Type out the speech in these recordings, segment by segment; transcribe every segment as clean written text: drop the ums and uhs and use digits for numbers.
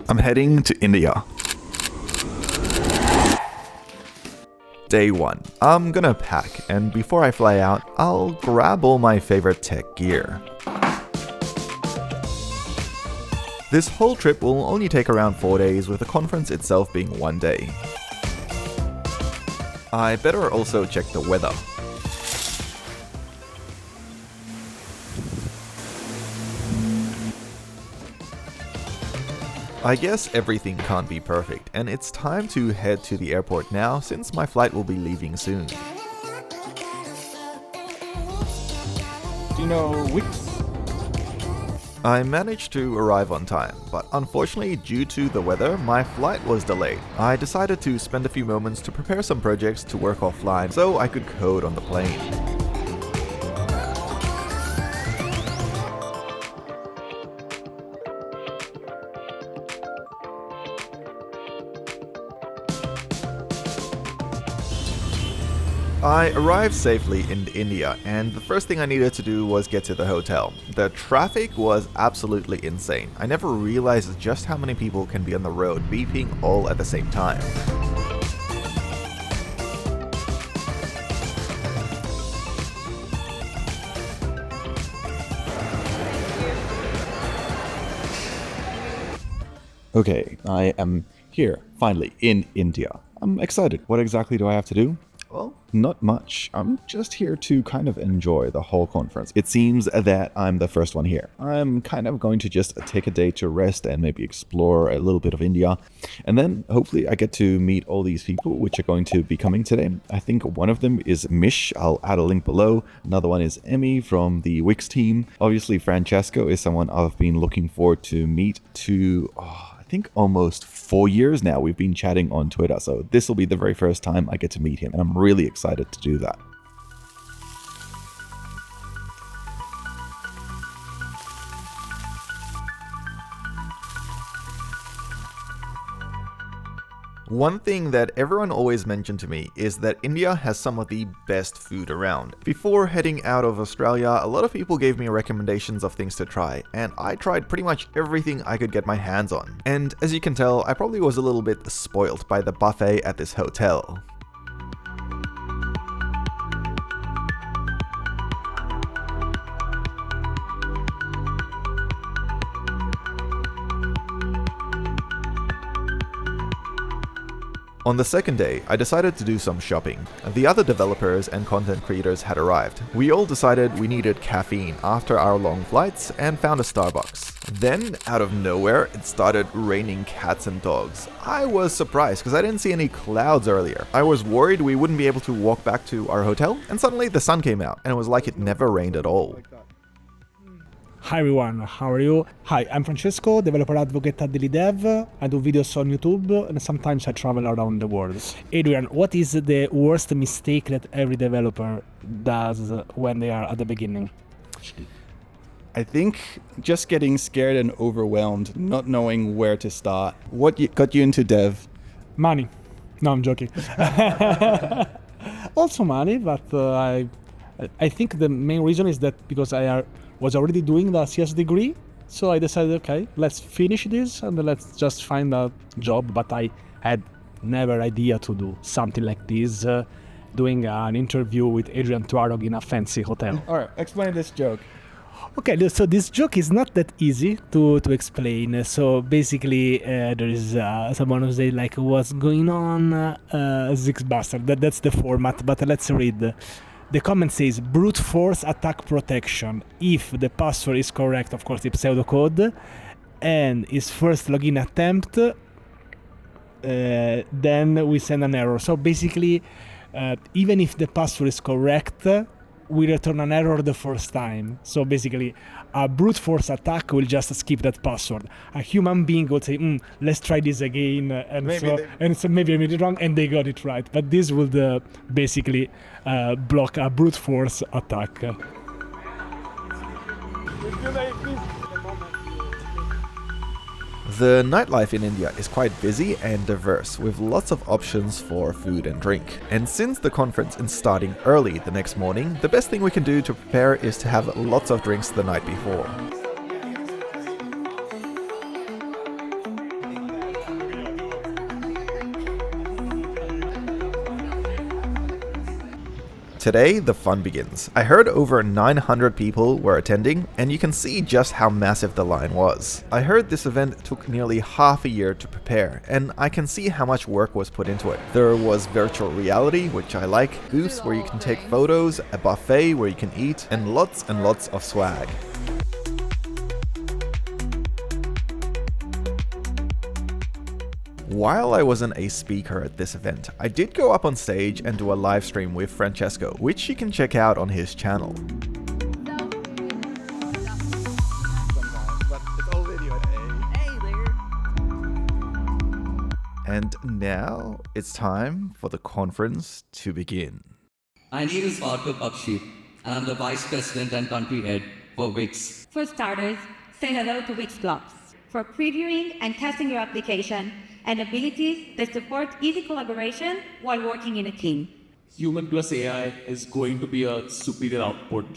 I'm heading to India. Day 1. I'm gonna pack, and before I fly out, I'll grab all my favorite tech gear. This whole trip will only take around 4 days, with the conference itself being 1 day. I better also check the weather. I guess everything can't be perfect, and it's time to head to the airport now since my flight will be leaving soon. Do you know Wix? I managed to arrive on time, but unfortunately due to the weather, my flight was delayed. I decided to spend a few moments to prepare some projects to work offline so I could code on the plane. I arrived safely in India, and the first thing I needed to do was get to the hotel. The traffic was absolutely insane. I never realized just how many people can be on the road beeping all at the same time. Okay, I am here, finally, in India. I'm excited. What exactly do I have to do? Well, not much. I'm just here to kind of enjoy the whole conference. It seems that I'm the first one here. I'm kind of going to just take a day to rest and maybe explore a little bit of India. And then hopefully I get to meet all these people which are going to be coming today. I think one of them is Mish. I'll add a link below. Another one is Emmy from the Wix team. Obviously Francesco is someone I've been looking forward to meet I think almost 4 years now we've been chatting on Twitter, so this will be the very first time I get to meet him, and I'm really excited to do that. One thing that everyone always mentioned to me is that India has some of the best food around. Before heading out of Australia, a lot of people gave me recommendations of things to try, and I tried pretty much everything I could get my hands on. And as you can tell, I probably was a little bit spoilt by the buffet at this hotel. On the second day, I decided to do some shopping. The other developers and content creators had arrived. We all decided we needed caffeine after our long flights and found a Starbucks. Then, out of nowhere, it started raining cats and dogs. I was surprised because I didn't see any clouds earlier. I was worried we wouldn't be able to walk back to our hotel, and suddenly the sun came out, and it was like it never rained at all. Hi everyone, how are you? Hi, I'm Francesco, developer advocate at Daily Dev. I do videos on YouTube and sometimes I travel around the world. Adrian, what is the worst mistake that every developer does when they are at the beginning? I think just getting scared and overwhelmed, not knowing where to start. What got you into dev? Money. No, I'm joking. Also money, but I think the main reason is that because I was already doing the CS degree, so I decided, okay, let's finish this and let's just find a job. But I had never idea to do something like this, doing an interview with Adrian Tuarog in a fancy hotel. All right, explain this joke. Okay, so this joke is not that easy to explain. So basically, there is someone who says like, "What's going on, Zix Bastard?" That's the format. But let's read. The comment says brute force attack protection. If the password is correct, of course, it's pseudocode, and his first login attempt, then we send an error. So basically, even if the password is correct, we return an error the first time. So basically, a brute force attack will just skip that password. A human being will say, let's try this again, and so maybe I made it wrong, and they got it right. But this would basically block a brute force attack. The nightlife in India is quite busy and diverse, with lots of options for food and drink. And since the conference is starting early the next morning, the best thing we can do to prepare is to have lots of drinks the night before. Today, the fun begins. I heard over 900 people were attending, and you can see just how massive the line was. I heard this event took nearly half a year to prepare, and I can see how much work was put into it. There was virtual reality, which I like, booths where you can take photos, a buffet where you can eat, and lots of swag. While I wasn't a speaker at this event, I did go up on stage and do a live stream with Francesco, which you can check out on his channel. And now it's time for the conference to begin. My name is Arthur Bakshi, and I'm the Vice President and Country Head for Wix. For starters, say hello to Wix Gloves for previewing and testing your application and abilities that support easy collaboration while working in a team. Human plus AI is going to be a superior output.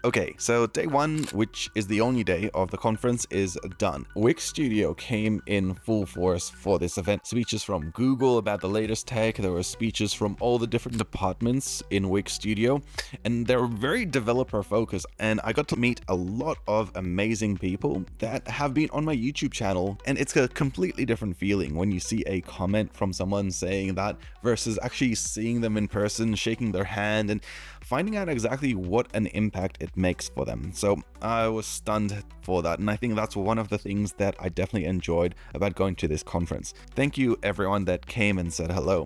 Okay, so day one, which is the only day of the conference, is done. Wix Studio came in full force for this event. Speeches from Google about the latest tech, there were speeches from all the different departments in Wix Studio, and they were very developer focused, and I got to meet a lot of amazing people that have been on my YouTube channel, and it's a completely different feeling when you see a comment from someone saying that versus actually seeing them in person, shaking their hand, and finding out exactly what an impact it makes for them. So I was stunned for that, and I think that's one of the things that I definitely enjoyed about going to this conference. Thank you everyone that came and said hello.